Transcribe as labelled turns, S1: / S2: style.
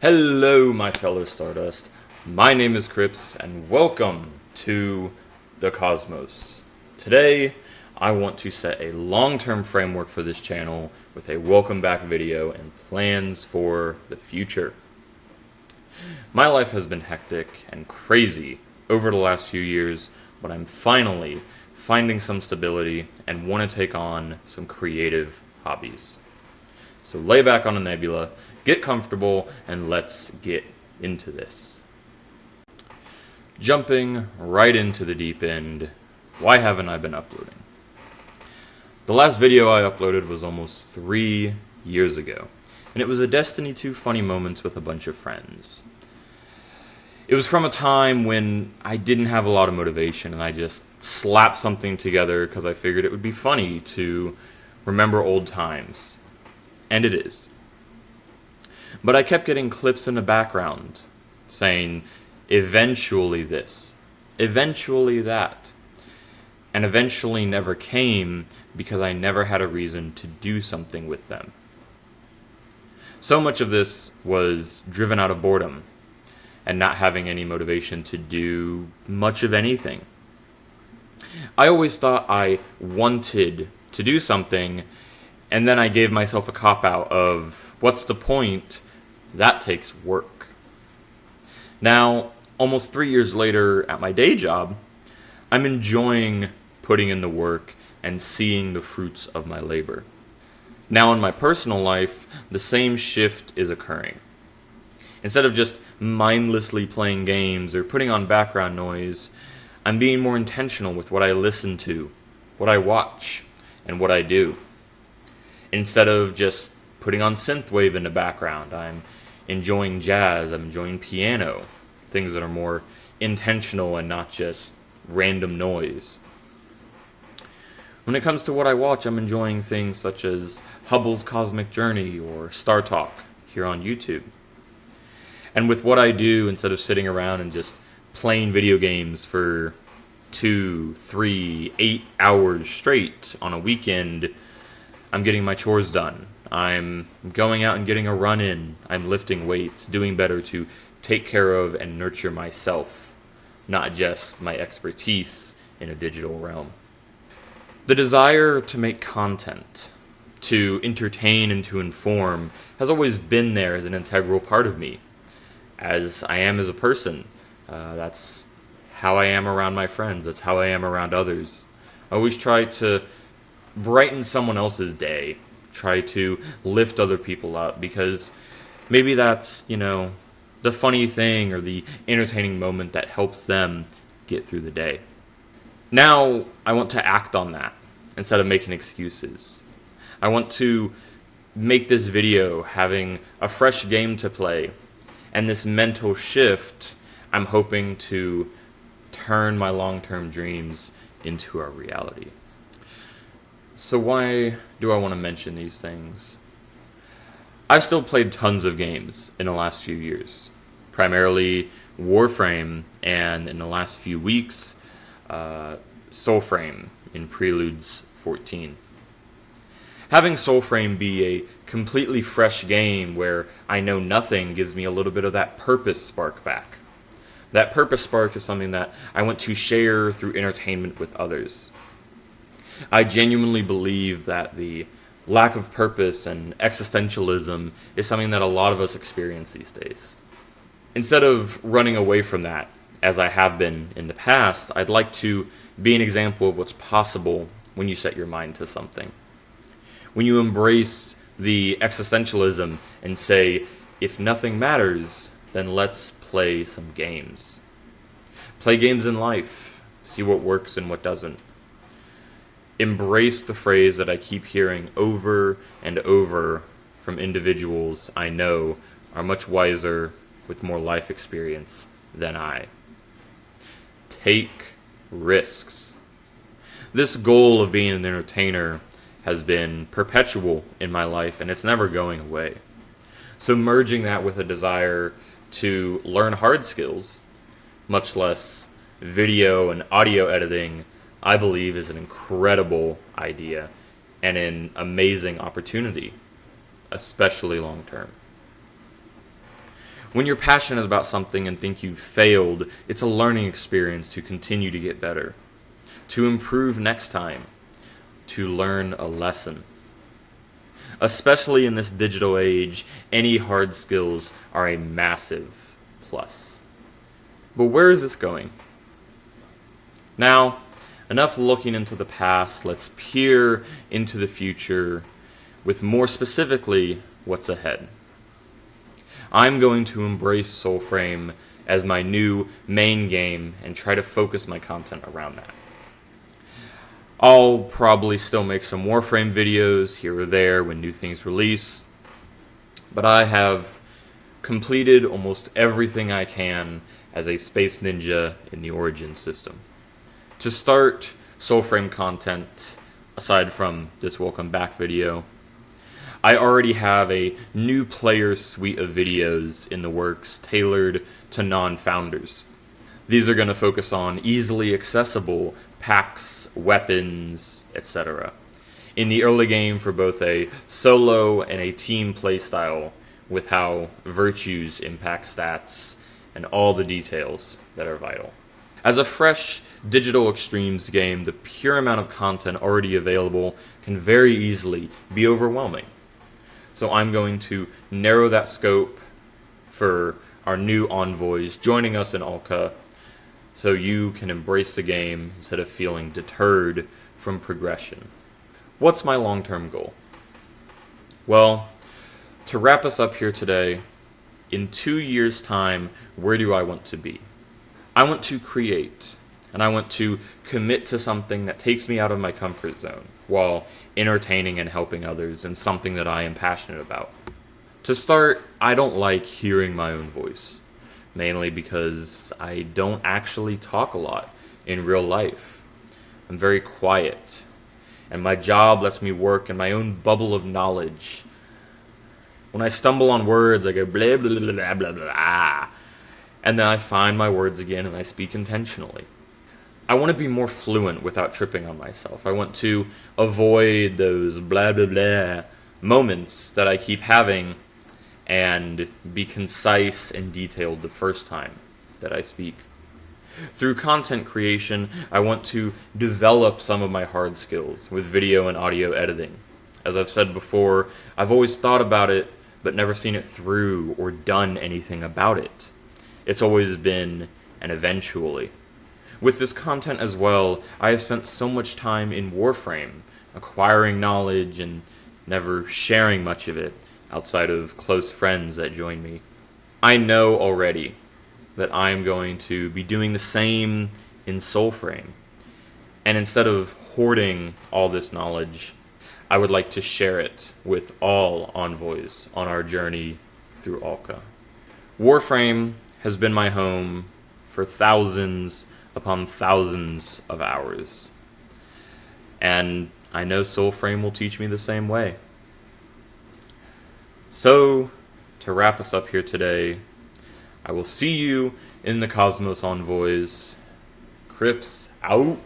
S1: Hello, my fellow Stardust. My name is Crips, and welcome to the Cosmos. Today, I want to set a long-term framework for this channel with a welcome back video and plans for the future. My life has been hectic and crazy over the last few years, but I'm finally finding some stability and want to take on some creative hobbies. So lay back on a nebula, get comfortable, and let's get into this. Jumping right into the deep end, why haven't I been uploading? The last video I uploaded was almost 3 years ago, and it was a Destiny 2 funny moments with a bunch of friends. It was from a time when I didn't have a lot of motivation, and I just slapped something together because I figured it would be funny to remember old times. And it is. But I kept getting clips in the background saying, eventually this, eventually that, and eventually never came because I never had a reason to do something with them. So much of this was driven out of boredom and not having any motivation to do much of anything. I always thought I wanted to do something, and then I gave myself a cop-out of, what's the point? That takes work. Now, almost 3 years later at my day job, I'm enjoying putting in the work and seeing the fruits of my labor. Now in my personal life, the same shift is occurring. Instead of just mindlessly playing games or putting on background noise, I'm being more intentional with what I listen to, what I watch, and what I do. Instead of just putting on synthwave in the background, I'm enjoying jazz, I'm enjoying piano, things that are more intentional and not just random noise. When it comes to what I watch, I'm enjoying things such as Hubble's Cosmic Journey or Star Talk here on YouTube. And with what I do, instead of sitting around and just playing video games for 2, 3, 8 hours straight on a weekend, I'm getting my chores done. I'm going out and getting a run in. I'm lifting weights, doing better to take care of and nurture myself, not just my expertise in a digital realm. The desire to make content, to entertain and to inform, has always been there as an integral part of me, as I am as a person. That's how I am around my friends. That's how I am around others. I always try to brighten someone else's day, try to lift other people up, because maybe that's, the funny thing or the entertaining moment that helps them get through the day. Now, I want to act on that instead of making excuses. I want to make this video having a fresh game to play, and this mental shift, I'm hoping to turn my long-term dreams into a reality. So why do I want to mention these things? I've still played tons of games in the last few years, primarily Warframe, and in the last few weeks, Soulframe in Preludes 14. Having Soulframe be a completely fresh game where I know nothing gives me a little bit of that purpose spark back. That purpose spark is something that I want to share through entertainment with others. I genuinely believe that the lack of purpose and existentialism is something that a lot of us experience these days. Instead of running away from that, as I have been in the past, I'd like to be an example of what's possible when you set your mind to something. When you embrace the existentialism and say, if nothing matters, then let's play some games. Play games in life, see what works and what doesn't. Embrace the phrase that I keep hearing over and over from individuals I know are much wiser with more life experience than I. Take risks. This goal of being an entertainer has been perpetual in my life, and it's never going away. So merging that with a desire to learn hard skills, much less video and audio editing, I believe is an incredible idea and an amazing opportunity, especially long term. When you're passionate about something and think you've failed, it's a learning experience to continue to get better, to improve next time, to learn a lesson. Especially in this digital age, any hard skills are a massive plus. But where is this going? Now, enough looking into the past, let's peer into the future with more specifically what's ahead. I'm going to embrace Soulframe as my new main game and try to focus my content around that. I'll probably still make some Warframe videos here or there when new things release, but I have completed almost everything I can as a space ninja in the Origin system. To start Soulframe content, aside from this welcome back video, I already have a new player suite of videos in the works tailored to non-founders. These are going to focus on easily accessible packs, weapons, etc. in the early game for both a solo and a team playstyle, with how virtues impact stats and all the details that are vital. As a fresh digital extremes game, the pure amount of content already available can very easily be overwhelming. So I'm going to narrow that scope for our new envoys joining us in Alka, so you can embrace the game instead of feeling deterred from progression. What's my long-term goal? Well, to wrap us up here today, in 2 years' time, where do I want to be? I want to create, and I want to commit to something that takes me out of my comfort zone while entertaining and helping others in something that I am passionate about. To start, I don't like hearing my own voice, mainly because I don't actually talk a lot in real life. I'm very quiet, and my job lets me work in my own bubble of knowledge. When I stumble on words, I go blah, blah, blah, blah, blah, blah, and then I find my words again and I speak intentionally. I want to be more fluent without tripping on myself. I want to avoid those blah, blah, blah moments that I keep having and be concise and detailed the first time that I speak. Through content creation, I want to develop some of my hard skills with video and audio editing. As I've said before, I've always thought about it, but never seen it through or done anything about it. It's always been an eventually. With this content as well, I have spent so much time in Warframe, acquiring knowledge and never sharing much of it outside of close friends that join me. I know already that I am going to be doing the same in Soulframe. And instead of hoarding all this knowledge, I would like to share it with all envoys on our journey through Alka. Warframe has been my home for thousands upon thousands of hours. And I know Soulframe will teach me the same way. So, to wrap us up here today, I will see you in the Cosmos Envoys. Crips out.